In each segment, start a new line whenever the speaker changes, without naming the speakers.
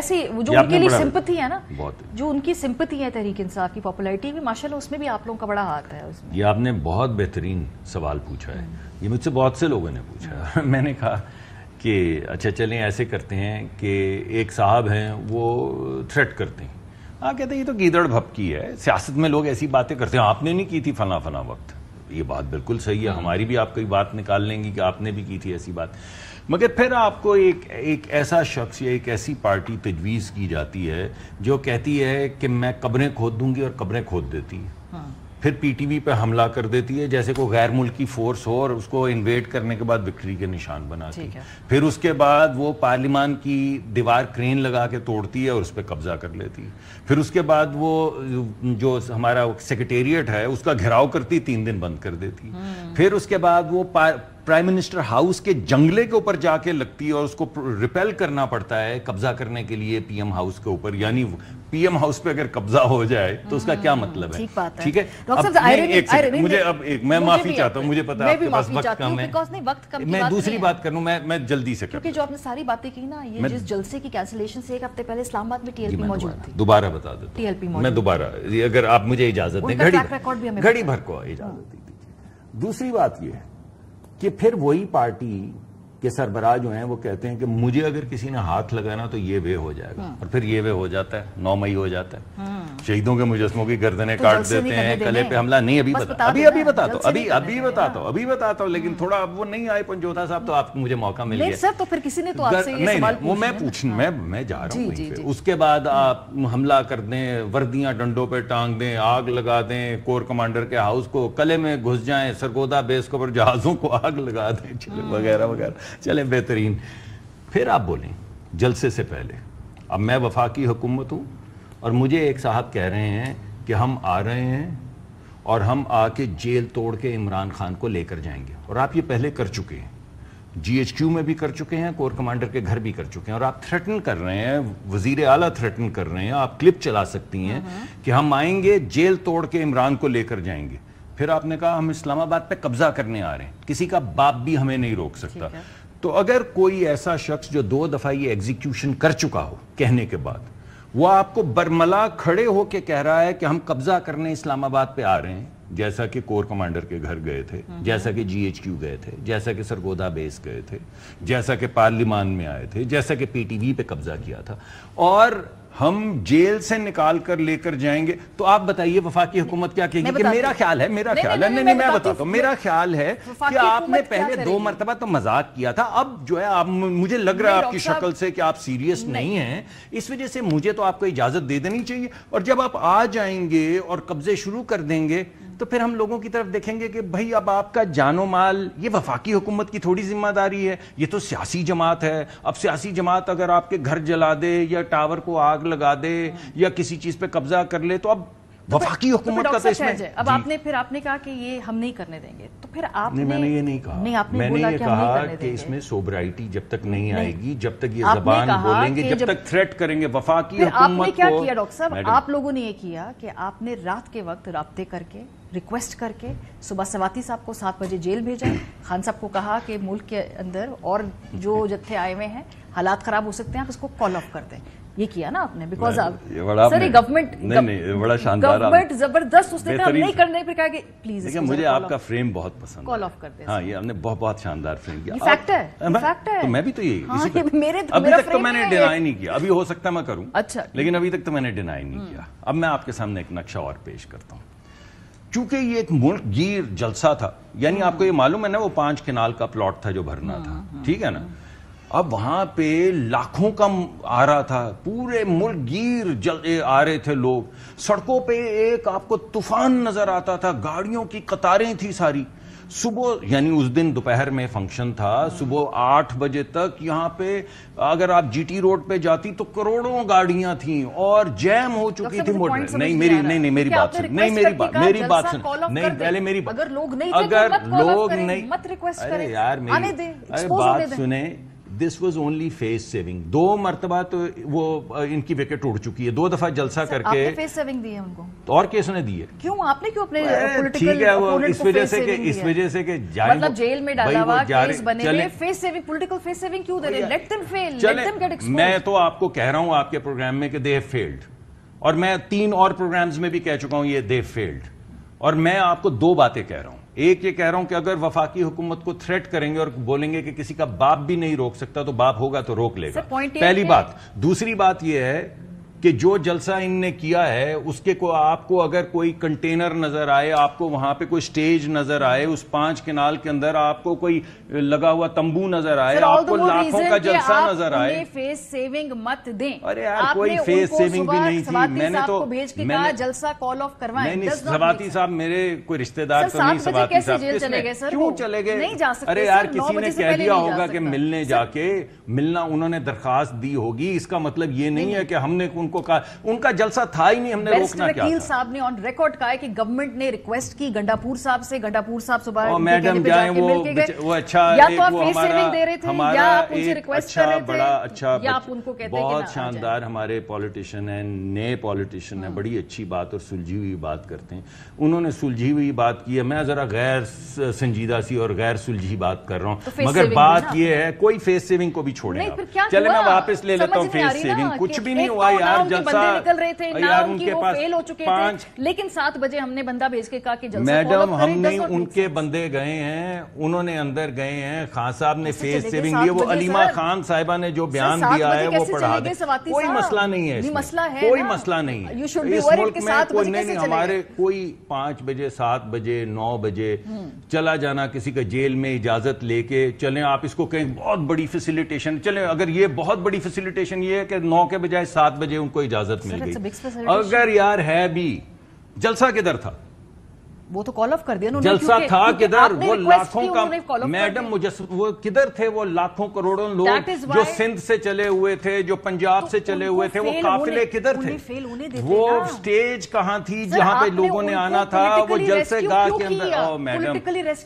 ایسی جو ان کے لیے سمپتھی ہے نا, جو ان کی سمپتھی ہے تحریک انصاف کی, پاپولیرٹی بھی ماشاءاللہ اس میں بھی آپ لوگوں کا بڑا ہاتھ ہے اس میں.
یہ آپ نے بہت بہترین سوال پوچھا ہے, یہ مجھ سے بہت سے لوگوں نے پوچھا. میں نے کہا کہ اچھا چلیں ایسے کرتے ہیں کہ ایک صاحب ہیں وہ تھریٹ کرتے ہیں, آپ کہتے ہیں یہ تو گیدڑ بھپکی ہے, سیاست میں لوگ ایسی باتیں کرتے ہیں, آپ نے نہیں کی تھی فلاں فلاں وقت. یہ بات بالکل صحیح ہے, ہماری بھی آپ کوئی بات نکال لیں گی کہ آپ نے بھی کی تھی ایسی بات. مگر پھر آپ کو ایک ایسا شخص یا ایک ایسی پارٹی تجویز کی جاتی ہے جو کہتی ہے کہ میں قبریں کھود دوں گی اور قبریں کھود دیتی ہے, پھر پی ٹی وی پہ حملہ کر دیتی ہے جیسے کوئی غیر ملکی فورس ہو اور اس کو انویڈ کرنے کے بعد وکٹری کے نشان بناتی ہے. پھر اس کے بعد وہ پارلیمان کی دیوار کرین لگا کے توڑتی ہے اور اس پہ قبضہ کر لیتی ہے. پھر اس کے بعد وہ جو ہمارا سیکریٹریٹ ہے اس کا گھیراؤ کرتی, 3 دن بند کر دیتی. پھر اس کے بعد وہ پرائم منسٹر ہاؤس کے جنگلے کے اوپر جا کے لگتی ہے اور اس کو ریپیل کرنا پڑتا ہے قبضہ کرنے کے لیے پی ایم ہاؤس کے اوپر. یعنی پی ایم ہاؤس پہ اگر قبضہ ہو جائے تو اس کا کیا مطلب ہے؟ ٹھیک ہے, مجھے اب میں معافی چاہتا ہوں, مجھے پتا ہے آپ کے پاس وقت کم ہے, میں دوسری بات کروں, میں جلدی سے
کیونکہ جو آپ نے ساری باتیں کی نا, یہ جس جلسے کی کینسلیشن سے 1 ہفتے پہلے اسلام آباد میں ٹی ایل پی موجود تھی.
دوبارہ بتا دیتا ہوں, میں دوبارہ, اگر آپ مجھے اجازت دیں, گھڑی بھر کو اجازت دیجیے. دوسری بات یہ ہے کہ پھر وہی پارٹی کے سربراہ جو ہیں وہ کہتے ہیں کہ مجھے اگر کسی نے ہاتھ لگانا تو یہ وے ہو جائے گا, اور پھر یہ وے ہو جاتا ہے, 9 مئی ہو جاتا ہے, شہیدوں کے مجسموں کی گردنیں کاٹ دیتے ہیں, کلے پہ حملہ. نہیں ابھی بتاتا ہوں, لیکن تھوڑا اب وہ نہیں آئے پنجوتا صاحب تو آپ مجھے موقع مل گیا.
تو پھر کسی نے تو آپ سے یہ سوال
وہ میں جا رہا ہوں. اس کے بعد آپ حملہ کر دیں, وردیاں ڈنڈوں پہ ٹانگ دیں, آگ لگا دیں کور کمانڈر کے ہاؤس کو, قلعے میں گھس جائیں, سرگودا بیس کے اوپر جہازوں کو آگ لگا دیں, وغیرہ وغیرہ. چلیں بہترین. پھر آپ بولیں جلسے سے پہلے, اب میں وفاقی حکومت ہوں اور مجھے ایک صاحب کہہ رہے ہیں کہ ہم آ رہے ہیں اور ہم آ کے جیل توڑ کے عمران خان کو لے کر جائیں گے, اور آپ یہ پہلے کر چکے ہیں, جی ایچ کیو میں بھی کر چکے ہیں, کور کمانڈر کے گھر بھی کر چکے ہیں, اور آپ تھریٹن کر رہے ہیں, وزیر اعلیٰ تھریٹن کر رہے ہیں, آپ کلپ چلا سکتی ہیں کہ ہم آئیں گے جیل توڑ کے عمران کو لے کر جائیں گے. پھر آپ نے کہا ہم اسلام آباد پہ قبضہ کرنے آ رہے ہیں, کسی کا باپ بھی ہمیں نہیں روک سکتا. تو اگر کوئی ایسا شخص جو 2 دفعہ یہ ایگزیکیوشن کر چکا ہو کہنے کے بعد, وہ آپ کو برملا کھڑے ہو کے کہہ رہا ہے کہ ہم قبضہ کرنے اسلام آباد پہ آ رہے ہیں, جیسا کہ کور کمانڈر کے گھر گئے تھے, جیسا کہ جی ایچ کیو گئے تھے, جیسا کہ سرگودا بیس گئے تھے, جیسا کہ پارلیمان میں آئے تھے, جیسا کہ پی ٹی وی پہ قبضہ کیا تھا, اور ہم جیل سے نکال کر لے کر جائیں گے, تو آپ بتائیے وفاقی حکومت کیا کہے گی؟ کہ میرا خیال ہے میں بتاتا ہوں, میرا خیال ہے کہ آپ نے پہلے 2 مرتبہ تو مذاق کیا تھا, اب جو ہے آپ, مجھے لگ رہا ہے آپ کی شکل سے کہ آپ سیریس نہیں ہیں, اس وجہ سے مجھے تو آپ کو اجازت دے دینی چاہیے. اور جب آپ آ جائیں گے اور قبضے شروع کر دیں گے تو پھر ہم لوگوں کی طرف دیکھیں گے کہ بھائی اب آپ کا جان و مال, یہ وفاقی حکومت کی تھوڑی ذمہ داری ہے, یہ تو سیاسی جماعت ہے. اب سیاسی جماعت اگر آپ کے گھر جلا دے یا ٹاور کو آگ لگا دے یا کسی چیز پہ قبضہ کر لے, تو اب وفاقی حکومت کا تو اس میں
اب آپ نے کہا کہ یہ ہم نہیں کرنے دیں گے, تو پھر آپ نے,
میں نے یہ نہیں کہا, میں نے یہ کہا کہ اس میں سوبرائٹی جب تک نہیں آئے گی, جب تک یہ زبان بولیں گے, جب تک تھریٹ کریں گے وفاقی حکومت کو.
آپ نے کیا کیا ڈاکٹر صاحب, آپ لوگوں نے یہ کیا کہ آپ نے رات کے وقت رابطے کر کے, ریکویسٹ کر کے, صبح سواتی صاحب کو 7 بجے جیل بھیجا, خان صاحب کو کہا کہ ملک کے اندر اور جو جتھے آئے ہوئے ہیں حالات خراب ہو سکتے ہیں, آپ اس کو کال آف کر دیں. یہ کیا نا آپ نے, بیکاز سر گورنمنٹ زبردست, اس نے کہا نہیں کرنے پہ کہا کہ پلیز.
لیکن مجھے آپ کا فریم بہت پسند,
کال آف کر دیں.
ہاں یہ ہم نے بہت شاندار فریم کیا.
یہ فیکٹ ہے,
تو میں بھی تو یہ ابھی تک تو میں نے ڈینائی نہیں کیا, ابھی ہو سکتا ہے میں کروں,
اچھا,
لیکن ابھی تک تو میں نے ڈینائی نہیں کیا. اب میں آپ کے سامنے ایک نقشہ اور پیش کرتا ہوں. چونکہ یہ ایک ملک گیر جلسہ تھا, یعنی آپ کو یہ معلوم ہے نا وہ 5 کنال کا پلاٹ تھا جو بھرنا تھا, ٹھیک ہے نا. اب وہاں پہ لاکھوں کا آ رہا تھا, پورے ملک گیر آ رہے تھے لوگ, سڑکوں پہ ایک آپ کو طوفان نظر آتا تھا, گاڑیوں کی قطاریں تھی ساری. صبح یعنی اس دن دوپہر میں فنکشن تھا, صبح 8 بجے تک یہاں پہ اگر آپ جی ٹی روڈ پہ جاتی تو کروڑوں گاڑیاں تھیں اور جیم ہو چکی تھی موٹر. نہیں میری بات سن, میری بات سن, نہیں پہلے میری بات, اگر لوگ نہیں, ارے یار میری بات سنیں, this was only face saving. 2 مرتبہ تو وہ ان کی وکٹ اڑ چکی ہے, 2 دفعہ جلسہ کر کے.
آپ نے فیس سیونگ دی ہے ان کو,
اور کس نے دی ہے؟
کیوں آپ نے کیوں اپنے
ٹھیک ہے وہ اس وجہ سے کہ
مطلب جیل میں ڈالا ہوا کیس بنے ہوئے face saving, political face saving کیوں دے رہے ہیں؟ Let them feel, let them get exposed.
میں تو آپ کو کہہ رہا ہوں آپ کے پروگرام میں کہ دے ہیو فیلڈ, اور میں 3 اور پروگرامز میں بھی کہہ چکا ہوں یہ دے ہیو فیلڈ. اور میں آپ کو 2 باتیں کہہ رہا ہوں. ایک یہ کہہ رہا ہوں کہ اگر وفاقی حکومت کو تھریٹ کریں گے اور بولیں گے کہ کسی کا باپ بھی نہیں روک سکتا تو باپ ہوگا تو روک لے گا, پہلی بات. دوسری بات یہ ہے کہ جو جلسہ ان نے کیا ہے اس کے کو آپ کو اگر کوئی کنٹینر نظر آئے, آپ کو وہاں پہ کوئی سٹیج نظر آئے, اس 5 کنال کے اندر آپ کو کوئی لگا ہوا تمبو نظر آئے, آپ کو لاکھوں کا جلسہ نظر آئے,
فیس سیونگ مت دیں.
ارے یار کوئی فیس سیونگ بھی نہیں تھی. میں نے تو
بھیج کے کہا جلسہ کال آف کروائیں.
نہیں, سواتی صاحب میرے کوئی رشتہ دار تو نہیں. سواتی صاحب کیوں چلے گئے؟
نہیں جا سکتے.
ارے یار کسی نے کہہ دیا ہوگا کہ ملنے جا کے ملنا, انہوں نے درخواست دی ہوگی, اس کا مطلب یہ نہیں ہے کہ ہم نے ان کو کہا. ان کا جلسہ تھا ہی نہیں, ہم نے روکنا کیا تھا.
وکیل صاحب نے آن ریکارڈ کہا ہے کہ گورنمنٹ نے ریکویسٹ کی گنڈاپور صاحب سے, گنڈاپور صاحب صبح
میڈم جائیں وہ اچھا بہت شاندار ہمارے پولیٹیشین ہیں, نئے پولیٹیشین ہیں, بڑی اچھی بات اور سلجھی ہوئی بات کرتے ہیں. انہوں نے سلجھی ہوئی بات کی ہے, میں ذرا غیر سنجیدہ سی اور غیر سلجھی بات کر رہا ہوں. مگر بات یہ ہے کوئی فیس سیونگ کو بھی چھوڑیں آپ. چلے میں واپس لے لیتا ہوں فیس سیونگ. کچھ بھی نہیں ہوا یار, جلسہ
نکل رہے تھے
یار ان کے پاس
فیل ہو چکے تھے, لیکن 7 بجے ہم نے بندہ بھیج کے کہا کہ جلسہ
میڈم ہم نے ان کے بندے گئے ہیں, انہوں نے اندر گئے ہیں, خان صاحب نے فیس سیونگ لی, وہ علیمہ خان صاحبہ نے جو بیان دیا ہے وہ پڑھا دیں. کوئی مسئلہ نہیں ہے, کوئی مسئلہ نہیں ہے اس ملک میں. کوئی نہیں, ہمارے کوئی 5 بجے 7 بجے 9 بجے چلا جانا, کسی کا جیل میں اجازت لے کے چلیں. آپ اس کو کہیں بہت بڑی فیسیلیٹیشن, چلیں اگر یہ بہت بڑی فیسیلیٹیشن یہ ہے کہ 9 کے بجائے 7 بجے ان کو اجازت مل گئی. اگر یار ہے بھی, جلسہ کدھر تھا؟
وہ تو کال آف کر دیا
جلسہ تھا کدھر؟ وہ لاکھوں کا میڈم وہ کدھر تھے؟ وہ لاکھوں کروڑوں لوگ جو سندھ سے چلے ہوئے تھے, جو پنجاب سے چلے ہوئے تھے, وہ قافلے کدھر تھے؟ وہ سٹیج کہاں تھی جہاں پہ لوگوں نے آنا تھا؟ وہ جلسے گاہ کے اندر. میڈم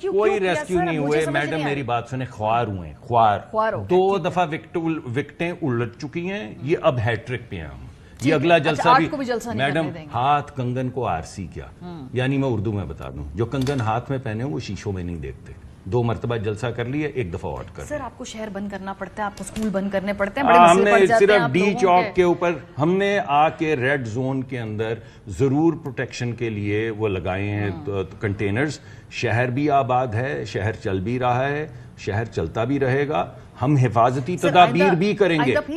کوئی ریسکیو نہیں ہوئے. میڈم میری بات سنیں, خوار ہوئے, خوار 2 دفعہ وکٹیں الٹ چکی ہیں, یہ اب ہیٹرک پہ ہیں ہم. یہ اگلا جلسہ بھی میڈم ہاتھ کنگن کو آرسی کیا, یعنی میں اردو میں بتا دوں, جو کنگن ہاتھ میں پہنے وہ شیشوں میں نہیں دیکھتے. 2 مرتبہ جلسہ کر لیا, 1 دفعہ اور کر.
سر آپ کو شہر بند کرنا پڑتا ہے, آپ کو اسکول بند کرنے پڑتے ہیں,
ہم نے صرف ڈی چوک کے اوپر ہم نے آ کے ریڈ زون کے اندر ضرور پروٹیکشن کے لیے وہ لگائے ہیں کنٹینرز. شہر بھی آباد ہے, شہر چل بھی رہا ہے, شہر چلتا بھی رہے گا, ہم حفاظتی تدابیر بھی کریں گے.